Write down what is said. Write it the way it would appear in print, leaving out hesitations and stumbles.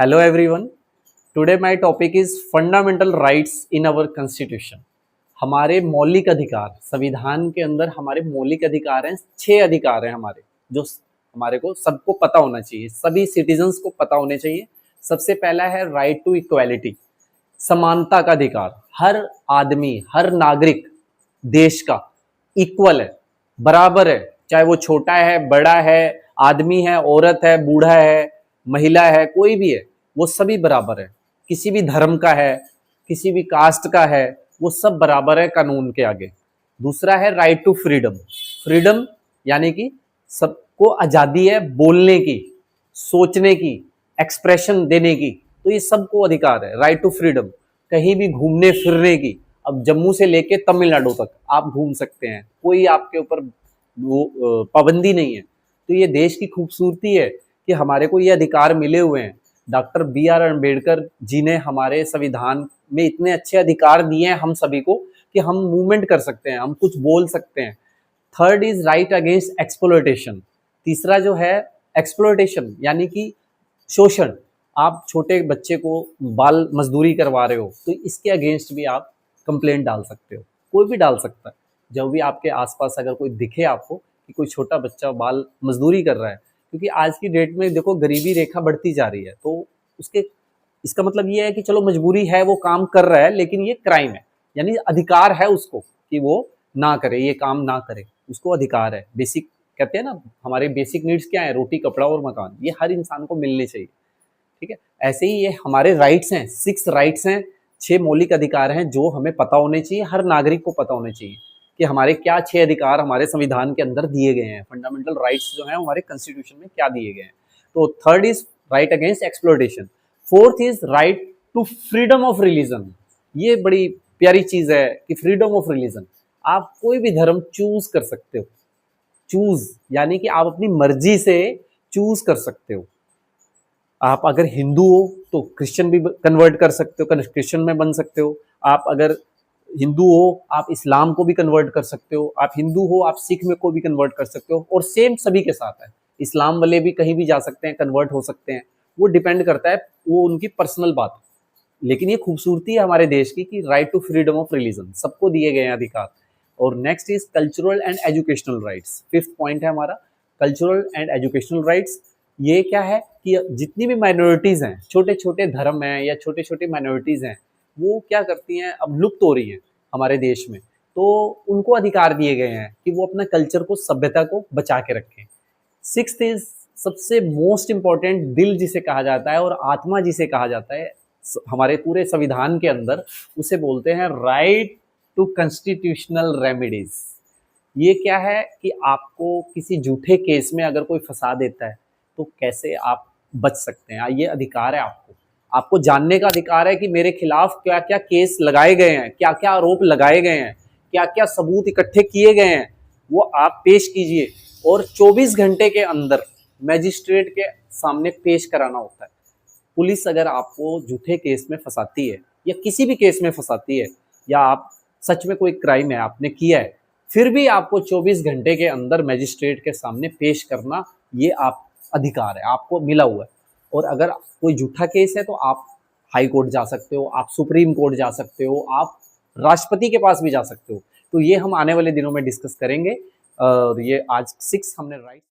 Hello everyone. Today my topic is fundamental rights in our constitution. हमारे मौलिक अधिकार, संविधान के अंदर हमारे मौलिक अधिकार हैं, 6 अधिकार हैं हमारे, जो हमारे को सबको पता होना चाहिए, सभी सिटीजन्स को पता होने चाहिए। सबसे पहला है राइट टू इक्वालिटी, समानता का अधिकार। हर आदमी, हर नागरिक देश का इक्वल है, बराबर है, चाहे वो छोटा है, बड़ा है, आदमी है, औरत है, बूढ़ा है, महिला है, कोई भी है, वो सभी बराबर है। किसी भी धर्म का है, किसी भी कास्ट का है, वो सब बराबर है कानून के आगे। दूसरा है राइट टू फ्रीडम। फ्रीडम यानी कि सबको आजादी है बोलने की, सोचने की, एक्सप्रेशन देने की, तो ये सबको अधिकार है। राइट टू फ्रीडम, कहीं भी घूमने फिरने की। अब जम्मू से लेके तमिलनाडु तक आप घूम सकते हैं, कोई आपके ऊपर वो पाबंदी नहीं है। तो ये देश की खूबसूरती है कि हमारे को ये अधिकार मिले हुए हैं। Doctor B R. अम्बेडकर जी ने हमारे संविधान में इतने अच्छे अधिकार दिए हैं हम सभी को कि हम मूवमेंट कर सकते हैं, हम कुछ बोल सकते हैं। Third is right against exploitation. तीसरा जो है एक्सप्लॉयटेशन यानी कि शोषण। आप छोटे बच्चे को बाल मजदूरी करवा रहे हो तो इसके अगेंस्ट भी आप कंप्लेंट डाल सकते हो, कोई भी डाल सकता है। जब भी आपके आसपास अगर कोई दिखे आपको कि कोई छोटा बच्चा बाल मजदूरी कर रहा है, क्योंकि आज की डेट में देखो गरीबी रेखा बढ़ती जा रही है, तो उसके इसका मतलब ये है कि चलो मजबूरी है, वो काम कर रहा है, लेकिन ये क्राइम है, यानी अधिकार है उसको कि वो ना करे, ये काम ना करे, उसको अधिकार है। बेसिक कहते हैं ना, हमारे बेसिक नीड्स क्या है, रोटी, कपड़ा और मकान, ये हर इंसान को मिलने चाहिए। ठीक है, ऐसे ही ये हमारे राइट्स हैं, 6 राइट्स हैं, 6 मौलिक अधिकार हैं जो हमें पता होने चाहिए, हर नागरिक को पता होने चाहिए कि हमारे क्या 6 अधिकार हमारे संविधान के अंदर दिए गए हैं। फंडामेंटल राइट्स जो हैं हमारे कॉन्स्टिट्यूशन में क्या दिए गए हैं। तो third is right against exploitation. Fourth is right to freedom of religion. ये बड़ी प्यारी चीज है कि फ्रीडम ऑफ रिलीजन, आप कोई भी धर्म चूज कर सकते हो। चूज यानी कि आप अपनी मर्जी से चूज कर सकते हो। आप अगर हिंदू हो तो क्रिश्चियन भी कन्वर्ट कर सकते हो, क्रिश्चियन में बन सकते हो। आप अगर हिंदू हो आप इस्लाम को भी कन्वर्ट कर सकते हो, आप हिंदू हो आप सिख में को भी कन्वर्ट कर सकते हो, और सेम सभी के साथ है। इस्लाम वाले भी कहीं भी जा सकते हैं, कन्वर्ट हो सकते हैं, वो डिपेंड करता है, वो उनकी पर्सनल बात है। लेकिन ये खूबसूरती है हमारे देश की कि right to freedom of religion सबको दिए गए हैं अधिकार। और next is cultural and educational rights. 5th point है हमारा कल्चरल एंड एजुकेशनल राइट्स। ये क्या है कि जितनी भी माइनॉरिटीज़ हैं, छोटे छोटे धर्म हैं या छोटे छोटे माइनॉरिटीज़ हैं, वो क्या करती हैं, अब लुप्त हो रही हैं हमारे देश में, तो उनको अधिकार दिए गए हैं कि वो अपना कल्चर को, सभ्यता को बचा के रखें। 6th इज सबसे मोस्ट इम्पॉर्टेंट, दिल जिसे कहा जाता है और आत्मा जिसे कहा जाता है हमारे पूरे संविधान के अंदर, उसे बोलते हैं राइट टू कॉन्स्टिट्यूशनल रेमेडीज। ये क्या है कि आपको किसी झूठे केस में अगर कोई फंसा देता है तो कैसे आप बच सकते हैं, ये अधिकार है आपको। आपको जानने का अधिकार है कि मेरे खिलाफ क्या क्या केस लगाए गए हैं, क्या क्या आरोप लगाए गए हैं, क्या क्या सबूत इकट्ठे किए गए हैं, वो आप पेश कीजिए। और 24 घंटे के अंदर मैजिस्ट्रेट के सामने पेश कराना होता है। पुलिस अगर आपको झूठे केस में फंसाती है या किसी भी केस में फंसाती है, या आप सच में कोई क्राइम है आपने किया है, फिर भी आपको 24 घंटे के अंदर मैजिस्ट्रेट के सामने पेश करना, ये आप अधिकार है, आपको मिला हुआ है। और अगर कोई झूठा केस है तो आप हाई कोर्ट जा सकते हो, आप सुप्रीम कोर्ट जा सकते हो, आप राष्ट्रपति के पास भी जा सकते हो। तो ये हम आने वाले दिनों में डिस्कस करेंगे। और ये आज 6 हमने राइट